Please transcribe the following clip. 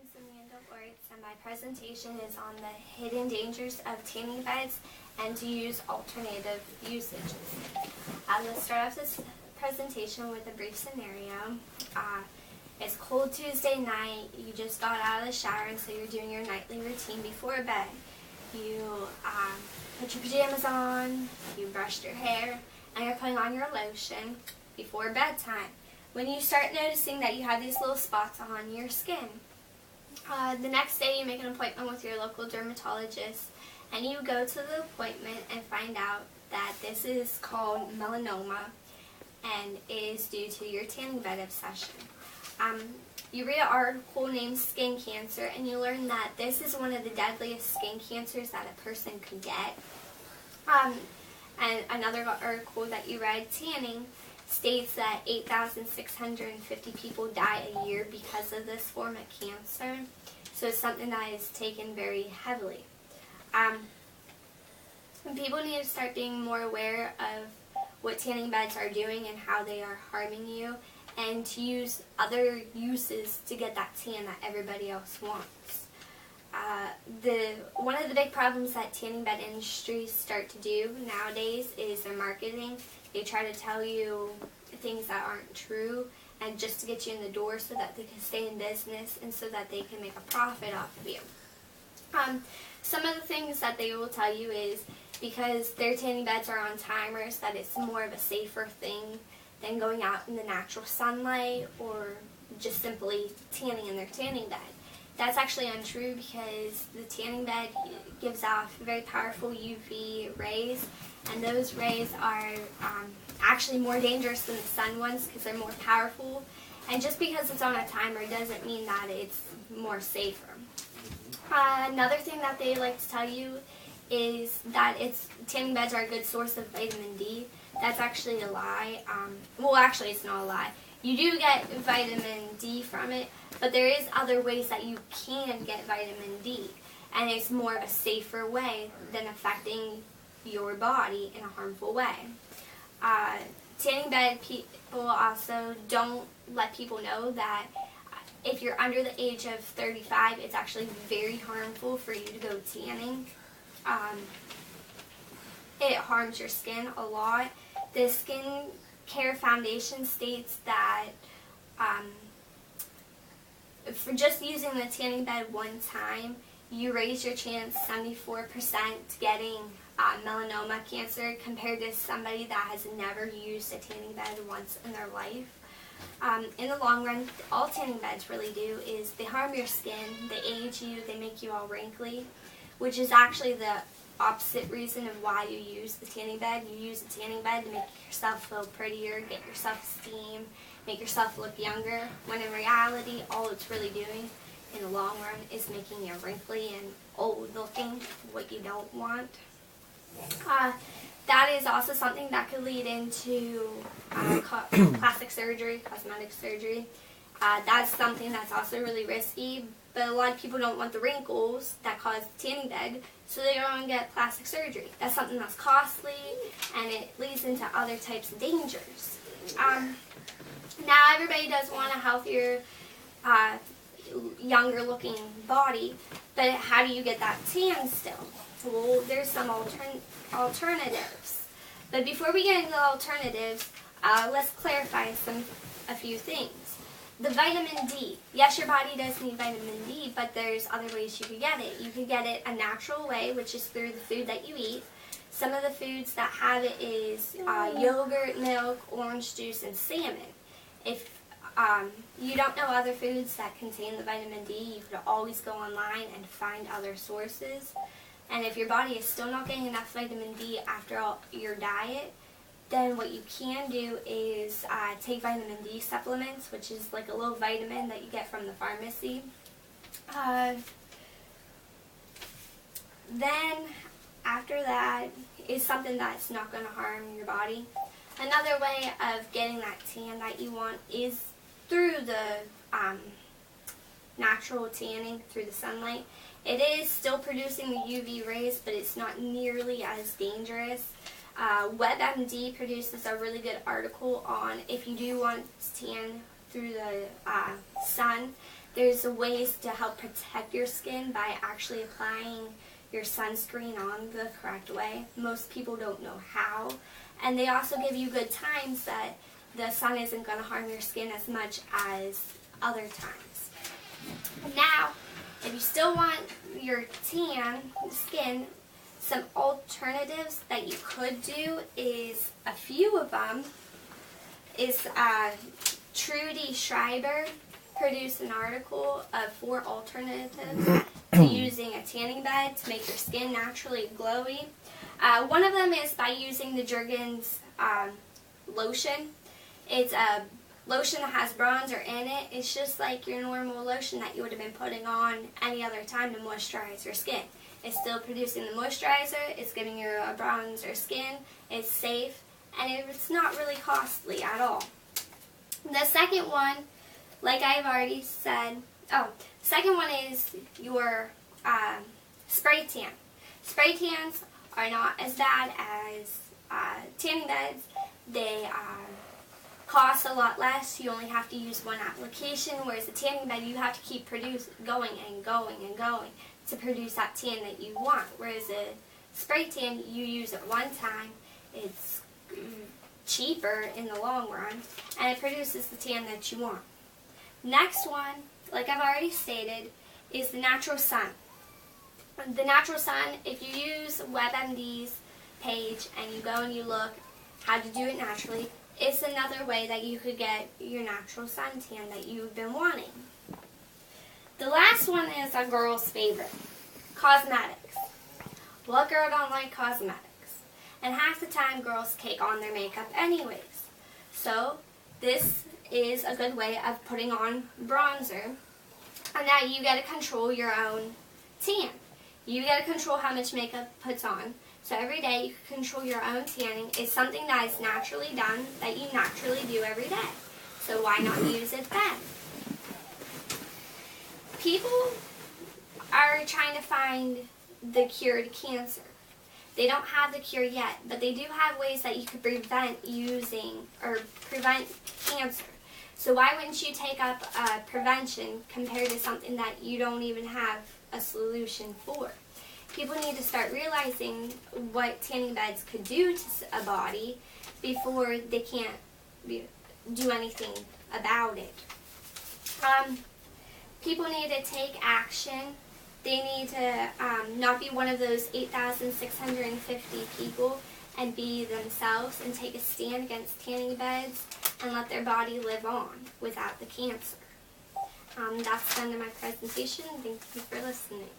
is Amanda Lortz, and my presentation is on the hidden dangers of tanning beds and to use alternative usages. Let's start off this presentation with a brief scenario. It's cold Tuesday night, you just got out of the shower, and so you're doing your nightly routine before bed. You put your pajamas on, you brushed your hair, and you're putting on your lotion before bedtime. When you start noticing that you have these little spots on your skin. The next day you make an appointment with your local dermatologist, and you go to the appointment and find out that this is called melanoma and is due to your tanning bed obsession. You read an article named Skin Cancer, and you learn that this is one of the deadliest skin cancers that a person could get. And another article that you read, Tanning, states that 8,650 people die a year because of this form of cancer. So it's something that is taken very heavily. People need to start being more aware of what tanning beds are doing and how they are harming you, and to use other uses to get that tan that everybody else wants. One of the big problems that tanning bed industries start to do nowadays is their marketing. They try to tell you things that aren't true, and just to get you in the door so that they can stay in business and so that they can make a profit off of you. Some of the things that they will tell you is because their tanning beds are on timers, that it's more of a safer thing than going out in the natural sunlight or just simply tanning in their tanning bed. That's actually untrue, because the tanning bed gives off very powerful UV rays, and those rays are actually more dangerous than the sun ones because they're more powerful. And just because it's on a timer doesn't mean that it's more safer. Another thing that they like to tell you is that tanning beds are a good source of vitamin D. That's actually a lie. Well, actually, it's not a lie. You do get vitamin D from it, but there is other ways that you can get vitamin D, and it's more of a safer way than affecting your body in a harmful way. Tanning bed people also don't let people know that if you're under the age of 35, it's actually very harmful for you to go tanning. It harms your skin a lot. The Skin Care Foundation states that for just using the tanning bed one time, you raise your chance 74% to getting melanoma cancer compared to somebody that has never used a tanning bed once in their life. In the long run, all tanning beds really do is they harm your skin, they age you, they make you all wrinkly, which is actually the opposite reason of why you use the tanning bed. You use the tanning bed to make yourself feel prettier, get your self-esteem, make yourself look younger, when in reality, all it's really doing in the long run is making you wrinkly and old looking, what you don't want. That is also something that could lead into plastic surgery, cosmetic surgery. That's something that's also really risky, but a lot of people don't want the wrinkles that cause the tanning bed, so they don't get plastic surgery. That's something that's costly, and it leads into other types of dangers. Now everybody does want a healthier, younger looking body, but how do you get that tan still? Well, there's some alternatives. But before we get into the alternatives, let's clarify a few things. The vitamin D. Yes, your body does need vitamin D, but there's other ways you could get it. You could get it a natural way, which is through the food that you eat. Some of the foods that have it is yogurt, milk, orange juice, and salmon. If you don't know other foods that contain the vitamin D, you could always go online and find other sources. And if your body is still not getting enough vitamin D after your diet, then what you can do is take vitamin D supplements, which is like a little vitamin that you get from the pharmacy. Then after that is something that's not going to harm your body. Another way of getting that tan that you want is through the natural tanning, through the sunlight. It is still producing the UV rays, but it's not nearly as dangerous. WebMD produces a really good article on if you do want to tan through the sun, There's ways to help protect your skin by actually applying your sunscreen on the correct way. Most people don't know how. And they also give you good times that the sun isn't going to harm your skin as much as other times. Now, if you still want your tan skin, some alternatives that you could do is, a few of them, is Trudy Schreiber produced an article of 4 alternatives to using a tanning bed to make your skin naturally glowy. One of them is by using the Jergens lotion. It's a lotion that has bronzer in it. It's just like your normal lotion that you would have been putting on any other time to moisturize your skin. It's still producing the moisturizer, it's giving you a bronzer skin, it's safe, and it's not really costly at all. The second one, like I've already said, second one is your spray tan. Spray tans are not as bad as tanning beds. They cost a lot less. You only have to use one application, whereas a tanning bed you have to keep going and going and going to produce that tan that you want. Whereas a spray tan, you use it one time, it's cheaper in the long run, and it produces the tan that you want. Next one, like I've already stated, is the natural sun. The natural sun, if you use WebMD's page and you go and you look how to do it naturally, it's another way that you could get your natural suntan that you've been wanting. The last one is a girl's favorite, cosmetics. What girl don't like cosmetics? And half the time girls take on their makeup anyways. So this is a good way of putting on bronzer, and now you get to control your own tan. You get to control how much makeup puts on. So every day you can control your own tanning. It's something that is naturally done, that you naturally do every day. So why not use it then? People are trying to find the cure to cancer. They don't have the cure yet, but they do have ways that you could prevent cancer. So why wouldn't you take up prevention compared to something that you don't even have a solution for? People need to start realizing what tanning beds could do to a body before they can't do anything about it. People need to take action. They need to not be one of those 8,650 people and be themselves and take a stand against tanning beds and let their body live on without the cancer. That's the end of my presentation. Thank you for listening.